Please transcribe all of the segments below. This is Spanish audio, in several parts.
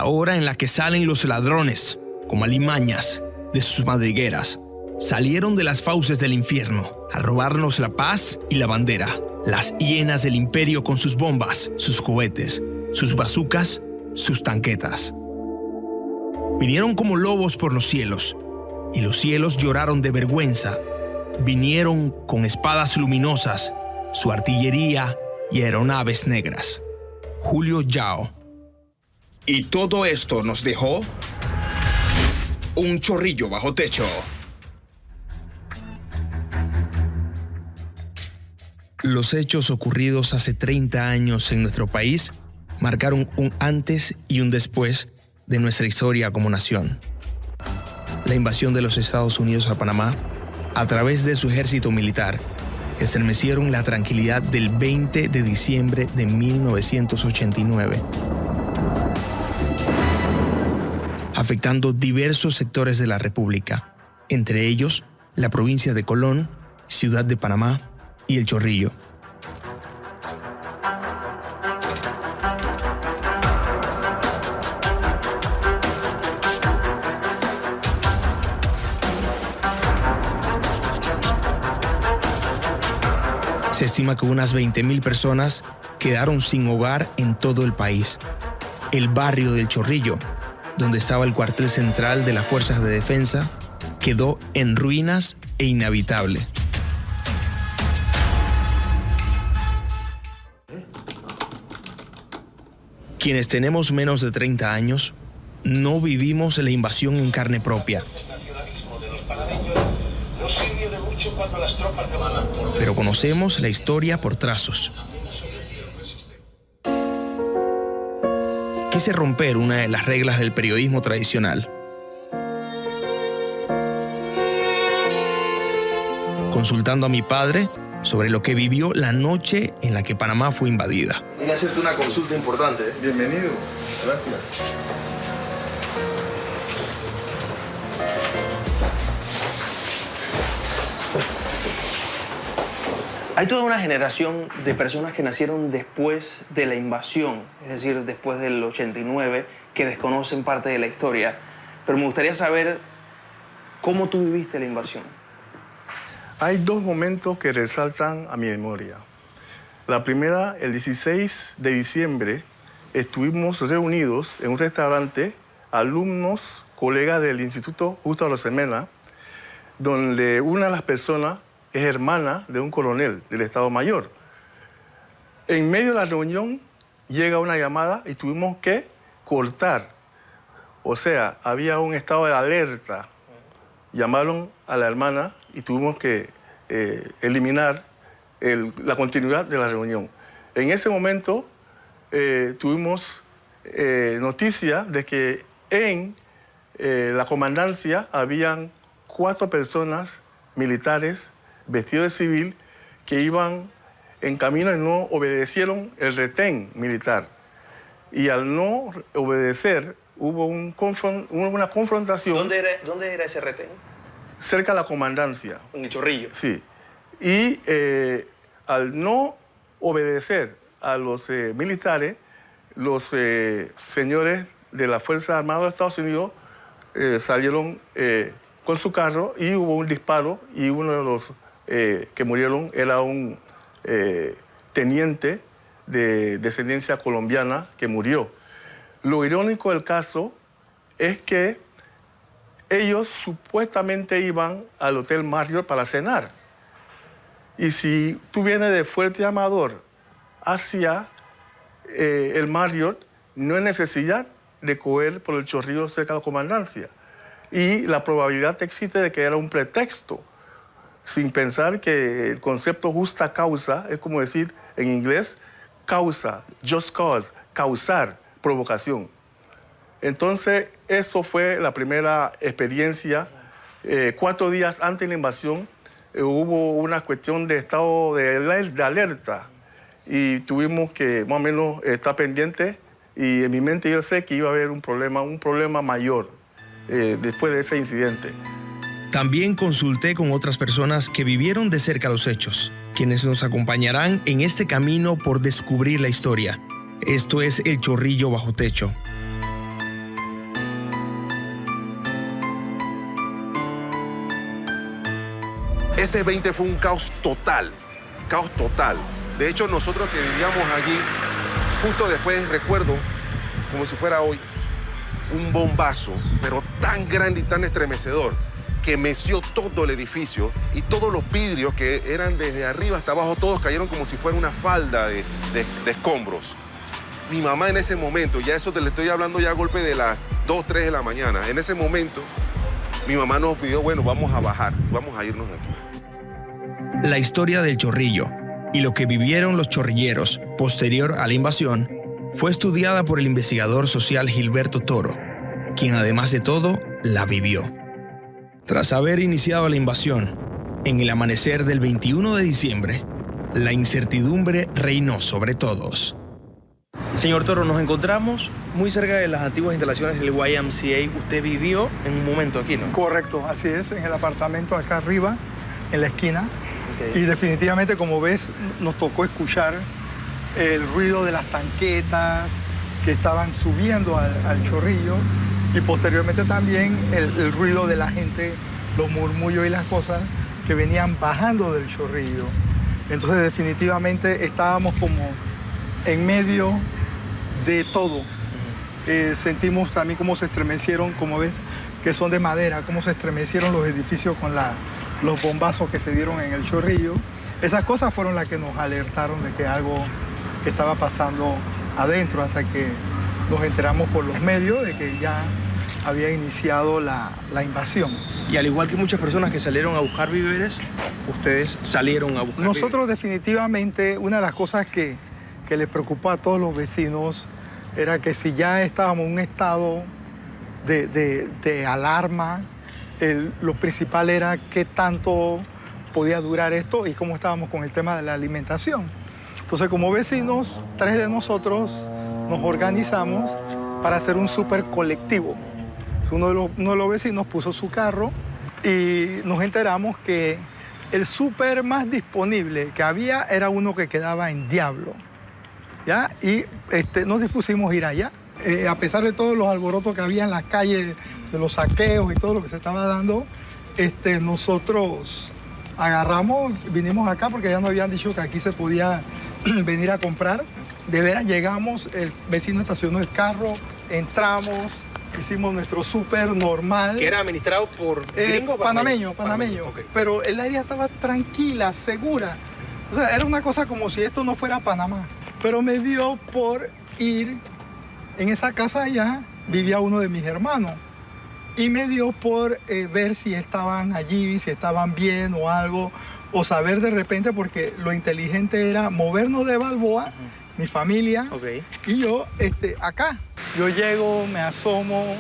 hora en la que salen los ladrones, como alimañas, de sus madrigueras. Salieron de las fauces del infierno a robarnos la paz y la bandera. Las hienas del imperio con sus bombas, sus cohetes, sus bazucas, sus tanquetas. Vinieron como lobos por los cielos, y los cielos lloraron de vergüenza. Vinieron con espadas luminosas, su artillería y aeronaves negras. Julio Yao. Y todo esto nos dejó un chorrillo bajo techo. Los hechos ocurridos hace 30 años en nuestro país marcaron un antes y un después de nuestra historia como nación. La invasión de los Estados Unidos a Panamá, a través de su ejército militar, estremecieron la tranquilidad del 20 de diciembre de 1989, afectando diversos sectores de la República, entre ellos la provincia de Colón, Ciudad de Panamá y El Chorrillo. Se estima que unas 20,000 personas quedaron sin hogar en todo el país. El barrio del Chorrillo, donde estaba el cuartel central de las Fuerzas de Defensa, quedó en ruinas e inhabitable. Quienes tenemos menos de 30 años, no vivimos la invasión en carne propia. Pero conocemos la historia por trazos. Quise romper una de las reglas del periodismo tradicional. Consultando a mi padre sobre lo que vivió la noche en la que Panamá fue invadida. Vine a hacerte una consulta importante. Bienvenido. Gracias. Hay toda una generación de personas que nacieron después de la invasión, es decir, después del 89, que desconocen parte de la historia. Pero me gustaría saber cómo tú viviste la invasión. Hay dos momentos que resaltan a mi memoria. La primera, el 16 de diciembre, estuvimos reunidos en un restaurante, alumnos, colegas del Instituto Justo Arosemena, donde una de las personas es hermana de un coronel del Estado Mayor. En medio de la reunión llega una llamada y tuvimos que cortar. O sea, había un estado de alerta. Llamaron a la hermana y tuvimos que eliminar la continuidad de la reunión. En ese momento tuvimos noticia de que en la comandancia habían 4 personas militares vestidos de civil que iban en camino y no obedecieron el retén militar. Y al no obedecer hubo una confrontación. ¿Dónde era ese retén? Cerca de la comandancia. En El Chorrillo. Sí. Y al no obedecer a los militares, los señores de la Fuerza Armada de Estados Unidos salieron con su carro y hubo un disparo y uno de los que murieron era un teniente de descendencia colombiana que murió. Lo irónico del caso es que ellos supuestamente iban al Hotel Marriott para cenar. Y si tú vienes de Fuerte Amador hacia el Marriott, no hay necesidad de coger por el Chorrillo cerca de la comandancia. Y la probabilidad existe de que era un pretexto, sin pensar que el concepto justa causa es como decir en inglés causa, just cause, causar, provocación. Entonces, eso fue la primera experiencia. 4 días antes de la invasión hubo una cuestión de estado de alerta y tuvimos que más o menos estar pendientes y en mi mente yo sé que iba a haber un problema mayor después de ese incidente. También consulté con otras personas que vivieron de cerca los hechos, quienes nos acompañarán en este camino por descubrir la historia. Esto es El Chorrillo bajo techo. Ese 20 fue un caos total. Caos total. De hecho, nosotros que vivíamos allí, justo después, recuerdo, como si fuera hoy, un bombazo, pero tan grande y tan estremecedor, que meció todo el edificio y todos los vidrios que eran desde arriba hasta abajo, todos cayeron como si fuera una falda de escombros. Mi mamá en ese momento, ya eso te le estoy hablando ya a golpe de las 2, 3 de la mañana, en ese momento mi mamá nos pidió, bueno, vamos a bajar, vamos a irnos de aquí. La historia del Chorrillo y lo que vivieron los chorrilleros posterior a la invasión fue estudiada por el investigador social Gilberto Toro, quien además de todo la vivió. Tras haber iniciado la invasión, en el amanecer del 21 de diciembre, la incertidumbre reinó sobre todos. Señor Toro, nos encontramos muy cerca de las antiguas instalaciones del YMCA. Usted vivió en un momento aquí, ¿no? Correcto, así es, en el apartamento acá arriba, en la esquina. Okay. Y definitivamente, como ves, nos tocó escuchar el ruido de las tanquetas que estaban subiendo al Chorrillo y posteriormente también el ruido de la gente, los murmullos y las cosas que venían bajando del Chorrillo. Entonces definitivamente estábamos como en medio de todo. Sentimos también cómo se estremecieron, como ves, que son de madera, cómo se estremecieron los edificios con los bombazos que se dieron en el Chorrillo. Esas cosas fueron las que nos alertaron de que algo estaba pasando adentro, hasta que nos enteramos por los medios de que ya había iniciado la invasión. Y al igual que muchas personas que salieron a buscar víveres, ustedes salieron a buscar Nosotros víveres. definitivamente, una de las cosas que les preocupó a todos los vecinos era que si ya estábamos en un estado de alarma, lo principal era qué tanto podía durar esto y cómo estábamos con el tema de la alimentación. Entonces, como vecinos, 3 de nosotros nos organizamos para hacer un súper colectivo. Uno de los vecinos puso su carro y nos enteramos que el súper más disponible que había era uno que quedaba en Diablo, ¿ya? Y nos dispusimos a ir allá. A pesar de todos los alborotos que había en las calles, de los saqueos y todo lo que se estaba dando, nosotros agarramos, vinimos acá porque ya nos habían dicho que aquí se podía venir a comprar. De veras llegamos, el vecino estacionó el carro, entramos, hicimos nuestro súper normal. ¿Que era administrado por gringo? Panameño. Okay. Pero el área estaba tranquila, segura. O sea, era una cosa como si esto no fuera Panamá. Pero me dio por ir, en esa casa allá vivía uno de mis hermanos. Y me dio por ver si estaban allí, si estaban bien o algo. O saber de repente, porque lo inteligente era movernos de Balboa, mi familia, y yo acá. Yo llego, me asomo,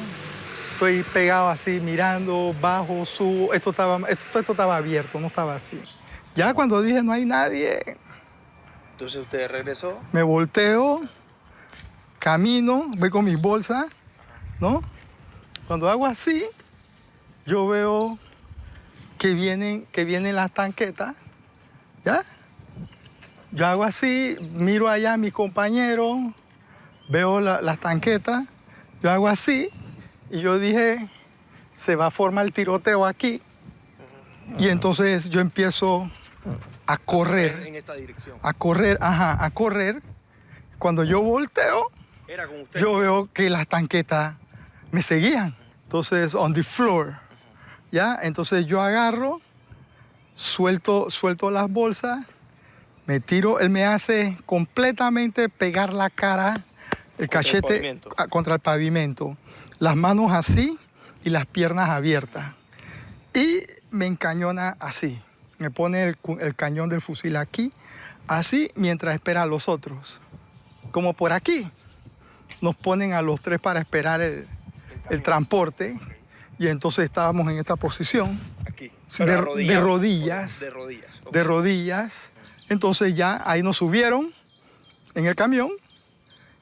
estoy pegado así, mirando, bajo, subo. Esto estaba abierto, no estaba así. Ya cuando dije no hay nadie, Entonces usted regresó. me volteo, camino, voy con mis bolsas, ¿no? Cuando hago así, yo veo que vienen las tanquetas, ¿ya? Yo hago así, miro allá a mis compañeros, veo las tanquetas, yo hago así y yo dije, se va a formar el tiroteo aquí. Y entonces yo empiezo a correr. En esta dirección. A correr. Cuando yo volteo, Era con usted. yo veo que las tanquetas me seguían. Entonces, on the floor, ¿ya? Entonces yo agarro, suelto las bolsas, me tiro, él me hace completamente pegar la cara, el cachete contra el pavimento. Las manos así y las piernas abiertas. Y me encañona así. Me pone el cañón del fusil aquí, así, mientras espera a los otros. Como por aquí. Nos ponen a los 3 para esperar el transporte. Y entonces estábamos en esta posición. Aquí. De rodillas. De rodillas. De rodillas. Entonces ya ahí nos subieron en el camión.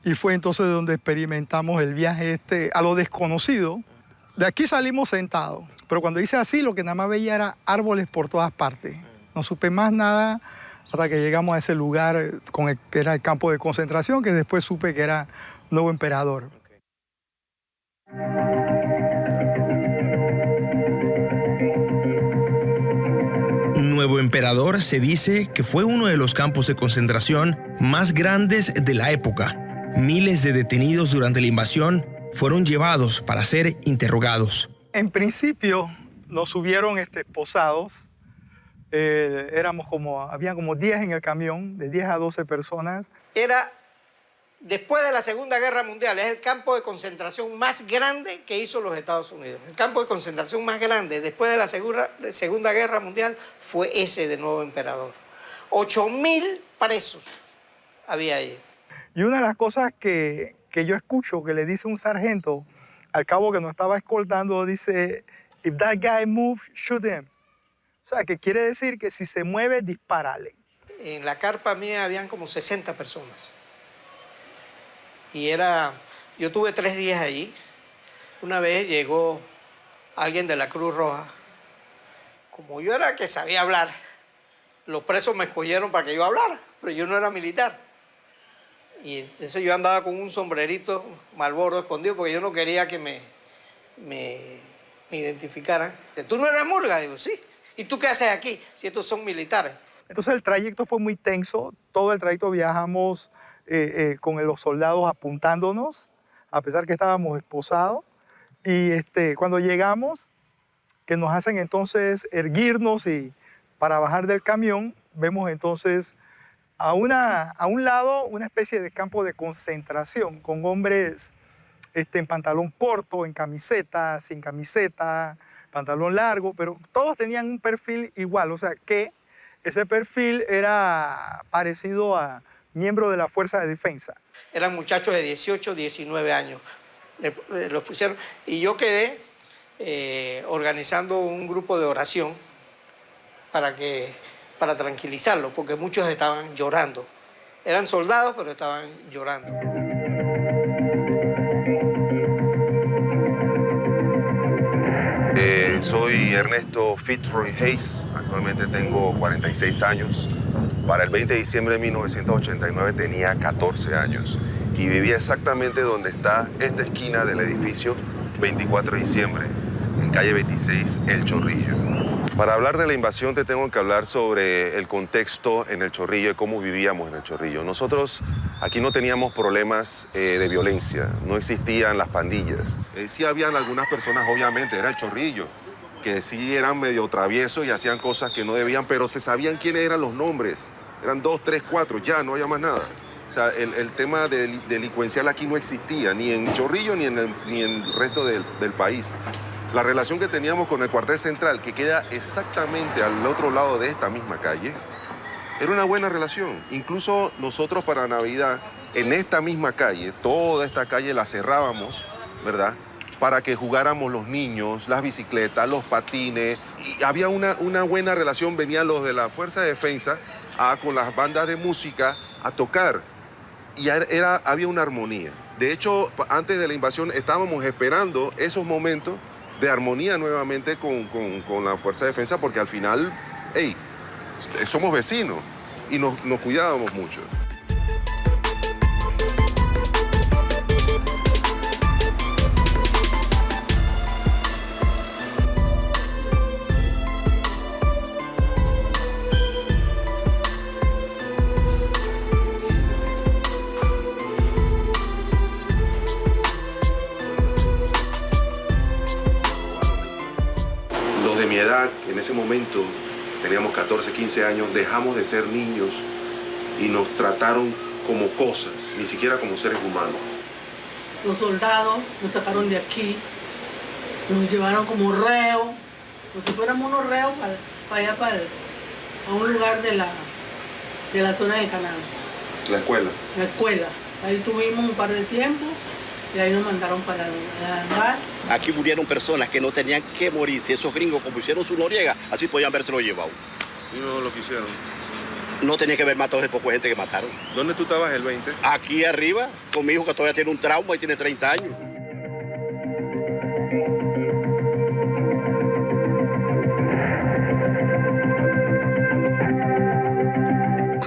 Y fue entonces donde experimentamos el viaje a lo desconocido. De aquí salimos sentados. Pero cuando hice así, lo que nada más veía era árboles por todas partes. No supe más nada hasta que llegamos a ese lugar que era el campo de concentración, que después supe que era Nuevo Emperador. nuevo emperador se dice que fue uno de los campos de concentración más grandes de la época. Miles de detenidos durante la invasión fueron llevados para ser interrogados. En principio nos subieron esposados. Había como 10 en el camión, de 10 a 12 personas. Era, después de la Segunda Guerra Mundial, es el campo de concentración más grande que hizo los Estados Unidos. El campo de concentración más grande después de la Segunda Guerra Mundial fue ese de Nuevo Emperador. 8.000 presos había ahí. Y una de las cosas que yo escucho que le dice un sargento al cabo que nos estaba escoltando, dice, if that guy moves, shoot him. O sea, que quiere decir que si se mueve, dispárale. En la carpa mía habían como 60 personas. Y yo tuve 3 días allí. Una vez llegó alguien de la Cruz Roja. Como yo era que sabía hablar, los presos me escogieron para que yo hablara, pero yo no era militar. Y entonces yo andaba con un sombrerito Marlboro escondido porque yo no quería que me identificaran. ¿Tú no eres Murga? Digo, sí. ¿Y tú qué haces aquí si estos son militares? Entonces el trayecto fue muy tenso. Todo el trayecto viajamos con los soldados apuntándonos, a pesar que estábamos esposados. Y cuando llegamos, que nos hacen entonces erguirnos y para bajar del camión, vemos entonces a un lado una especie de campo de concentración con hombres en pantalón corto, en camiseta, sin camiseta, pantalón largo, pero todos tenían un perfil igual, o sea que ese perfil era parecido a miembro de la Fuerza de Defensa. Eran muchachos de 18, 19 años. Los pusieron y yo quedé organizando un grupo de oración para tranquilizarlos, porque muchos estaban llorando. Eran soldados, pero estaban llorando. Soy Ernesto Fitzroy Hayes, actualmente tengo 46 años. Para el 20 de diciembre de 1989 tenía 14 años y vivía exactamente donde está esta esquina del edificio 24 de diciembre, en calle 26, El Chorrillo. Para hablar de la invasión te tengo que hablar sobre el contexto en El Chorrillo y cómo vivíamos en El Chorrillo. Nosotros aquí no teníamos problemas de violencia, no existían las pandillas. Sí habían algunas personas, obviamente, era El Chorrillo, que sí eran medio traviesos y hacían cosas que no debían, pero se sabían quiénes eran los nombres. Eran 2, 3, 4, ya no había más nada. O sea, el tema delincuencial aquí no existía, ni en Chorrillo ni en el resto del país. La relación que teníamos con el cuartel central, que queda exactamente al otro lado de esta misma calle, era una buena relación. Incluso nosotros para Navidad, en esta misma calle, toda esta calle la cerrábamos, ¿verdad?, para que jugáramos los niños, las bicicletas, los patines. Y había una buena relación, venían los de la Fuerza de Defensa con las bandas de música a tocar. Y había una armonía. De hecho, antes de la invasión estábamos esperando esos momentos de armonía nuevamente con la Fuerza de Defensa, porque al final, somos vecinos y nos cuidábamos mucho. Los de mi edad, en ese momento, teníamos 14, 15 años, dejamos de ser niños y nos trataron como cosas, ni siquiera como seres humanos. Los soldados nos sacaron de aquí, nos llevaron como reos, como si fuéramos unos reos para allá, a un lugar de la zona del canal. ¿La escuela? La escuela. Ahí tuvimos un par de tiempo y ahí nos mandaron para la andar. Aquí murieron personas que no tenían que morir. Si esos gringos, como hicieron su Noriega, así podían habérselo llevado. ¿Y no lo quisieron? No tenía que haber matado a ese poco gente que mataron. ¿Dónde tú estabas el 20? Aquí arriba, con mi hijo que todavía tiene un trauma y tiene 30 años.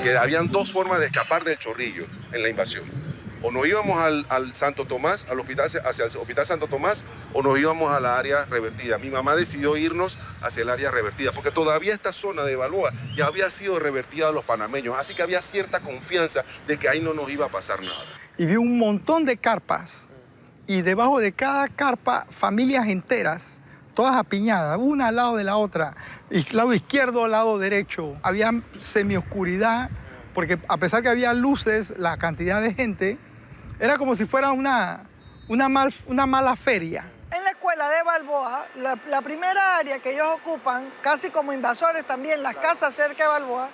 Que habían 2 formas de escapar del Chorrillo en la invasión. O nos íbamos al Santo Tomás, hacia el Hospital Santo Tomás, o nos íbamos a la área revertida. Mi mamá decidió irnos hacia el área revertida, porque todavía esta zona de Balboa ya había sido revertida a los panameños, así que había cierta confianza de que ahí no nos iba a pasar nada. Y vi un montón de carpas, y debajo de cada carpa, familias enteras, todas apiñadas, una al lado de la otra, y lado izquierdo, lado derecho. Había semioscuridad, porque a pesar que había luces, la cantidad de gente, era como si fuera una mala feria. En la escuela de Balboa, la primera área que ellos ocupan, casi como invasores también, las casas cerca de Balboa,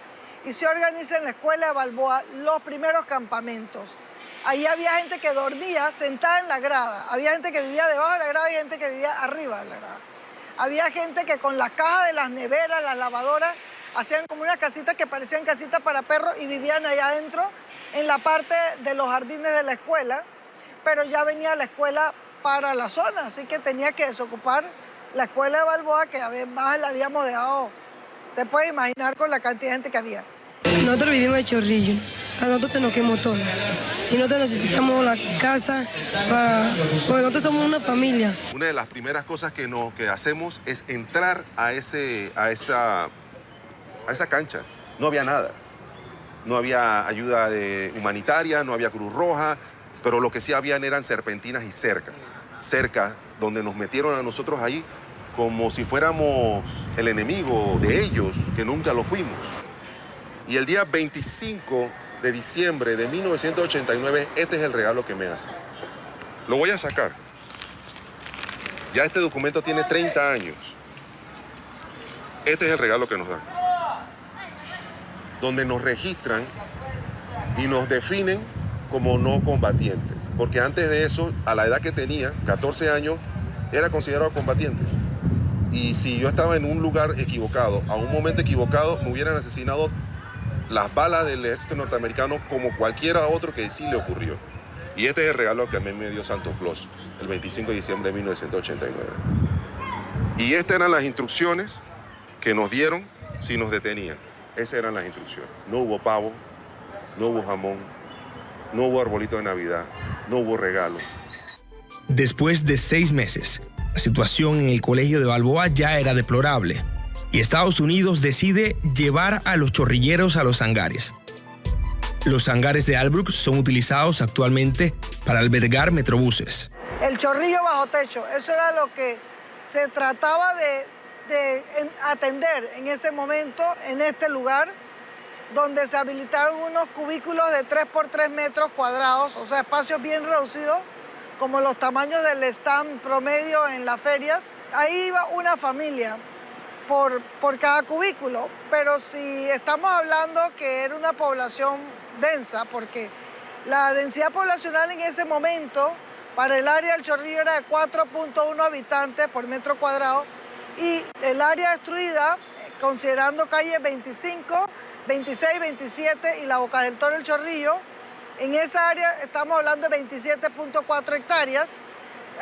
y se organiza en la escuela de Balboa los primeros campamentos. Ahí había gente que dormía sentada en la grada, había gente que vivía debajo de la grada y gente que vivía arriba de la grada. Había gente que con las cajas de las neveras, las lavadoras, hacían como unas casitas que parecían casitas para perros y vivían allá adentro en la parte de los jardines de la escuela, pero ya venía la escuela para la zona, así que tenía que desocupar la escuela de Balboa, que además la habíamos dejado, te puedes imaginar con la cantidad de gente que había. Nosotros vivimos en Chorrillo, a nosotros se nos quemó todo y nosotros necesitamos la casa porque nosotros somos una familia. Una de las primeras cosas que hacemos es entrar a esa cancha. No había nada. No había ayuda humanitaria, no había Cruz Roja, pero lo que sí habían eran serpentinas y cercas. Cercas donde nos metieron a nosotros ahí como si fuéramos el enemigo de ellos, que nunca lo fuimos. Y el día 25 de diciembre de 1989, este es el regalo que me hacen. Lo voy a sacar. Ya este documento tiene 30 años. Este es el regalo que nos dan. Donde nos registran y nos definen como no combatientes. Porque antes de eso, a la edad que tenía, 14 años, era considerado combatiente. Y si yo estaba en un lugar equivocado, a un momento equivocado, me hubieran asesinado las balas del ejército norteamericano como cualquiera otro que sí le ocurrió. Y este es el regalo que a mí me dio Santo Claus, el 25 de diciembre de 1989. Y estas eran las instrucciones que nos dieron si nos detenían. Esas eran las instrucciones. No hubo pavo, no hubo jamón, no hubo arbolito de Navidad, no hubo regalo. Después de 6 meses, la situación en el colegio de Balboa ya era deplorable y Estados Unidos decide llevar a los chorrilleros a los hangares. Los hangares de Albrook son utilizados actualmente para albergar metrobuses. El chorrillo bajo techo, eso era lo que se trataba de atender en ese momento, en este lugar, donde se habilitaron unos cubículos de 3 por 3 metros cuadrados, o sea, espacios bien reducidos, como los tamaños del stand promedio en las ferias. Ahí iba una familia por cada cubículo, pero si estamos hablando que era una población densa, porque la densidad poblacional en ese momento para el área del Chorrillo era de 4.1 habitantes por metro cuadrado, y el área destruida, considerando calles 25, 26, 27 y la Boca del Toro del Chorrillo, en esa área estamos hablando de 27.4 hectáreas,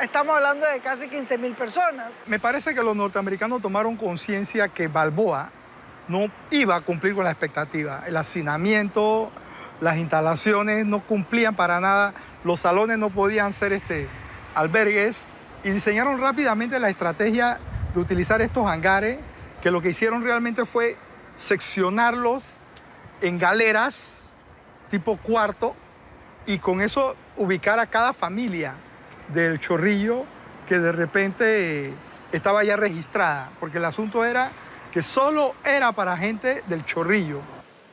estamos hablando de casi 15.000 personas. Me parece que los norteamericanos tomaron conciencia que Balboa no iba a cumplir con la expectativa. El hacinamiento, las instalaciones no cumplían para nada, los salones no podían ser albergues, y diseñaron rápidamente la estrategia de utilizar estos hangares, que lo que hicieron realmente fue seccionarlos en galeras tipo cuarto y con eso ubicar a cada familia del Chorrillo que de repente estaba ya registrada, porque el asunto era que solo era para gente del Chorrillo.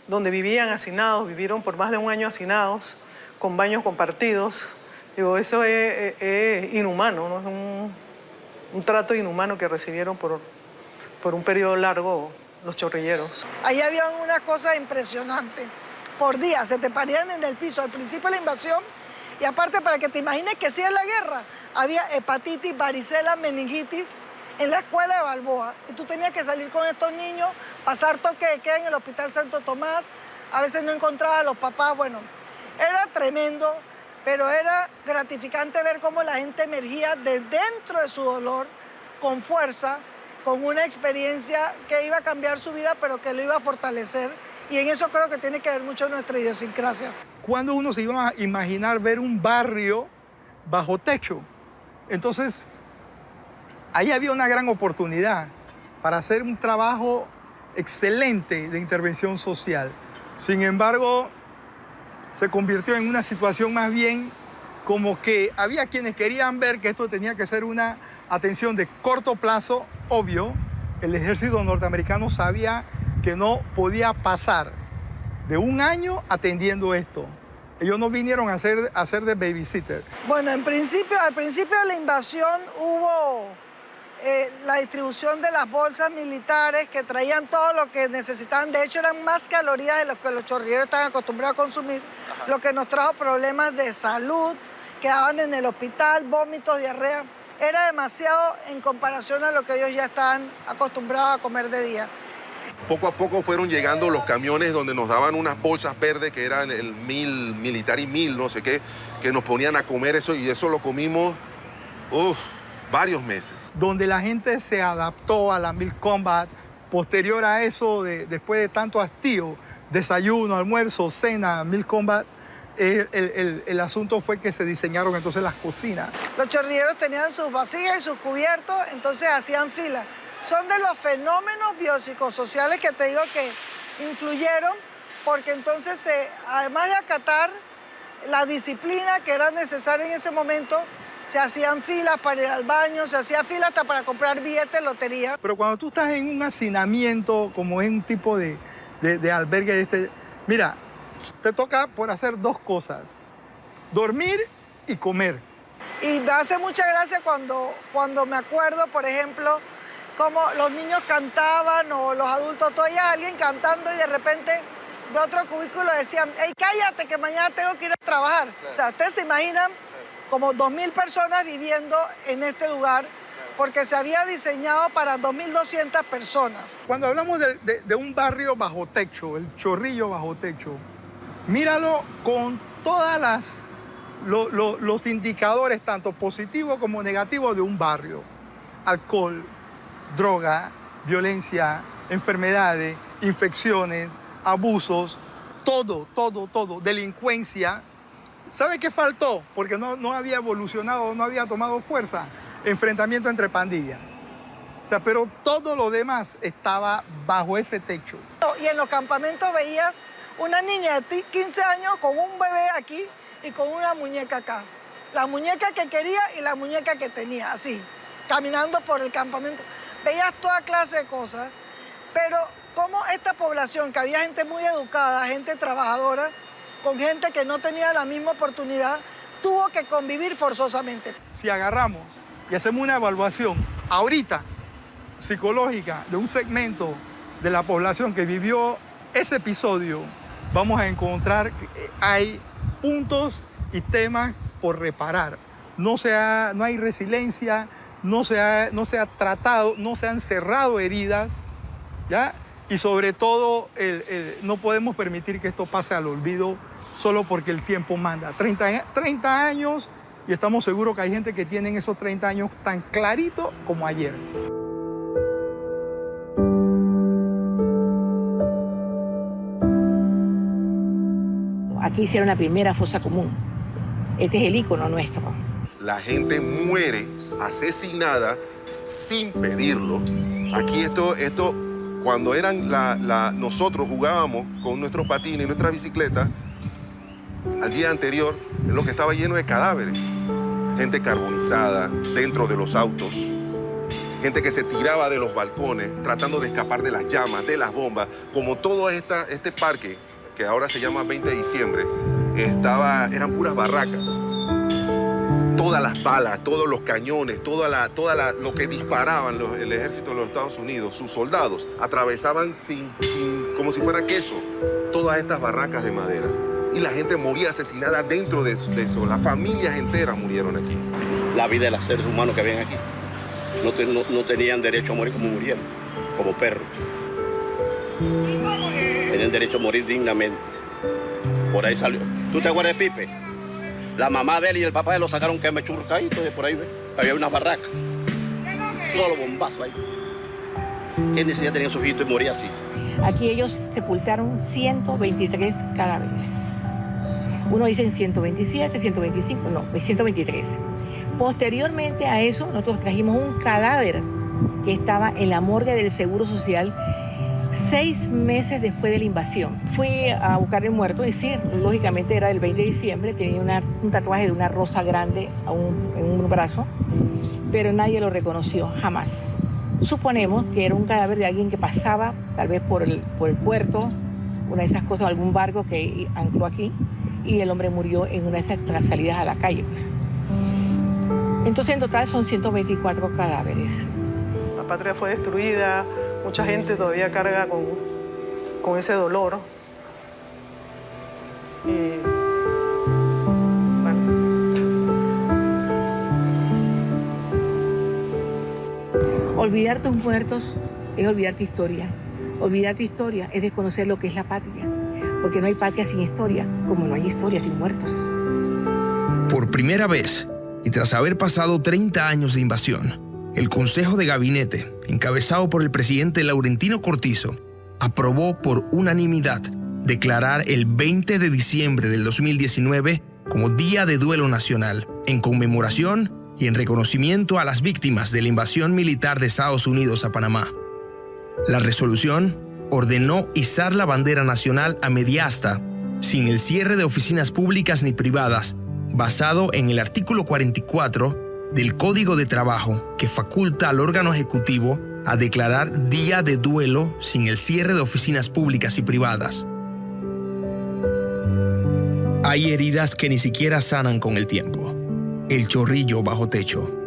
Donde vivían hacinados, vivieron por más de un año hacinados, con baños compartidos. Digo, eso es inhumano, ¿no? Es un trato inhumano que recibieron por un periodo largo los chorrilleros. Ahí había una cosa impresionante. Por día se te parían en el piso al principio de la invasión, y aparte, para que te imagines que sí es la guerra, había hepatitis, varicela, meningitis en la escuela de Balboa. Y tú tenías que salir con estos niños, pasar toque de queda en el Hospital Santo Tomás, a veces no encontraba a los papás. Bueno, era tremendo, pero era gratificante ver cómo la gente emergía de dentro de su dolor con fuerza, con una experiencia que iba a cambiar su vida, pero que lo iba a fortalecer Y en eso creo que tiene que ver mucho nuestra idiosincrasia. ¿Cuándo uno se iba a imaginar ver un barrio bajo techo? Entonces, ahí había una gran oportunidad para hacer un trabajo excelente de intervención social. Sin embargo, se convirtió en una situación más bien como que había quienes querían ver que esto tenía que ser una atención de corto plazo, obvio. El ejército norteamericano sabía que no podía pasar de un año atendiendo esto. Ellos no vinieron a hacer de babysitter. Bueno, al principio de la invasión hubo la distribución de las bolsas militares que traían todo lo que necesitaban. De hecho, eran más calorías de lo que los chorrilleros estaban acostumbrados a consumir, lo que nos trajo problemas de salud, quedaban en el hospital, vómitos, diarrea. Era demasiado en comparación a lo que ellos ya estaban acostumbrados a comer de día. Poco a poco fueron llegando los camiones donde nos daban unas bolsas verdes que eran el Military Meal, no sé qué, que nos ponían a comer eso y eso lo comimos varios meses. Donde la gente se adaptó a la Meal Combat, posterior a eso, después de tanto hastío, desayuno, almuerzo, cena, Meal Combat, el asunto fue que se diseñaron entonces las cocinas. Los chorrilleros tenían sus vasijas y sus cubiertos, entonces hacían fila. Son de los fenómenos biopsicosociales que te digo que influyeron, porque entonces, además de acatar la disciplina que era necesaria en ese momento, se hacían filas para ir al baño, se hacía fila hasta para comprar billetes de lotería. Pero cuando tú estás en un hacinamiento, como es un tipo de albergue, mira, te toca por hacer dos cosas: dormir y comer. Y me hace mucha gracia cuando me acuerdo, por ejemplo, cómo los niños cantaban o los adultos, tú oías a alguien cantando y de repente de otro cubículo decían, hey, cállate que mañana tengo que ir a trabajar. Claro. O sea, ustedes se imaginan como 2.000 personas viviendo en este lugar porque se había diseñado para 2.200 personas. Cuando hablamos de un barrio bajo techo, el Chorrillo bajo techo, míralo con todas los indicadores, tanto positivos como negativos de un barrio. Alcohol, droga, violencia, enfermedades, infecciones, abusos, todo, delincuencia. ¿Sabe qué faltó? Porque no había evolucionado, no había tomado fuerza. Enfrentamiento entre pandillas. O sea, pero todo lo demás estaba bajo ese techo. Y en los campamentos veías una niña de 15 años con un bebé aquí y con una muñeca acá. La muñeca que quería y la muñeca que tenía, así, caminando por el campamento. Veías toda clase de cosas, pero como esta población, que había gente muy educada, gente trabajadora, con gente que no tenía la misma oportunidad, tuvo que convivir forzosamente. Si agarramos y hacemos una evaluación ahorita psicológica de un segmento de la población que vivió ese episodio, vamos a encontrar que hay puntos y temas por reparar. No hay resiliencia, no se ha tratado, no se han cerrado heridas, ¿ya? Y sobre todo, no podemos permitir que esto pase al olvido solo porque el tiempo manda. 30 años, y estamos seguros que hay gente que tiene esos 30 años tan clarito como ayer. Aquí hicieron la primera fosa común. Este es el ícono nuestro. La gente muere asesinada sin pedirlo. Aquí esto cuando nosotros jugábamos con nuestros patines y nuestra bicicleta, al día anterior, lo que estaba lleno de cadáveres. Gente carbonizada dentro de los autos. Gente que se tiraba de los balcones tratando de escapar de las llamas, de las bombas. Como todo este parque, que ahora se llama 20 de diciembre, eran puras barracas. Todas las balas, todos los cañones, lo que disparaban el ejército de los Estados Unidos, sus soldados, atravesaban como si fuera queso todas estas barracas de madera. Y la gente moría asesinada dentro de eso. Las familias enteras murieron aquí. La vida de los seres humanos que habían aquí no tenían derecho a morir como murieron, como perros. Tenían derecho a morir dignamente. Por ahí salió. ¿Tú te acuerdas de Pipe? La mamá de él y el papá de él lo sacaron que me churcadito y por ahí, ¿ves? Había una barraca. Solo bombazo ahí. ¿Qué necesidad tenía su hijito y moría así? Aquí ellos sepultaron 123 cadáveres. Uno dicen 127, 125, no, 123. Posteriormente a eso, nosotros trajimos un cadáver que estaba en la morgue del Seguro Social 6 meses después de la invasión. Fui a buscar el muerto, es decir, lógicamente era del 20 de diciembre, tenía un tatuaje de una rosa grande en un brazo, pero nadie lo reconoció, jamás. Suponemos que era un cadáver de alguien que pasaba, tal vez por el puerto, una de esas cosas, algún barco que ancló aquí, y el hombre murió en una de esas salidas a la calle, pues. Entonces, en total son 124 cadáveres. La patria fue destruida, mucha gente todavía carga con ese dolor. Y bueno. Olvidar tus muertos es olvidar tu historia. Olvidar tu historia es desconocer lo que es la patria. Porque no hay patria sin historia, como no hay historia sin muertos. Por primera vez, y tras haber pasado 30 años de invasión, el Consejo de Gabinete, encabezado por el presidente Laurentino Cortizo, aprobó por unanimidad declarar el 20 de diciembre del 2019 como Día de Duelo Nacional, en conmemoración y en reconocimiento a las víctimas de la invasión militar de Estados Unidos a Panamá. La resolución ordenó izar la bandera nacional a media asta, sin el cierre de oficinas públicas ni privadas, basado en el artículo 44 del Código de Trabajo, que faculta al órgano ejecutivo a declarar día de duelo sin el cierre de oficinas públicas y privadas. Hay heridas que ni siquiera sanan con el tiempo. El Chorrillo bajo techo.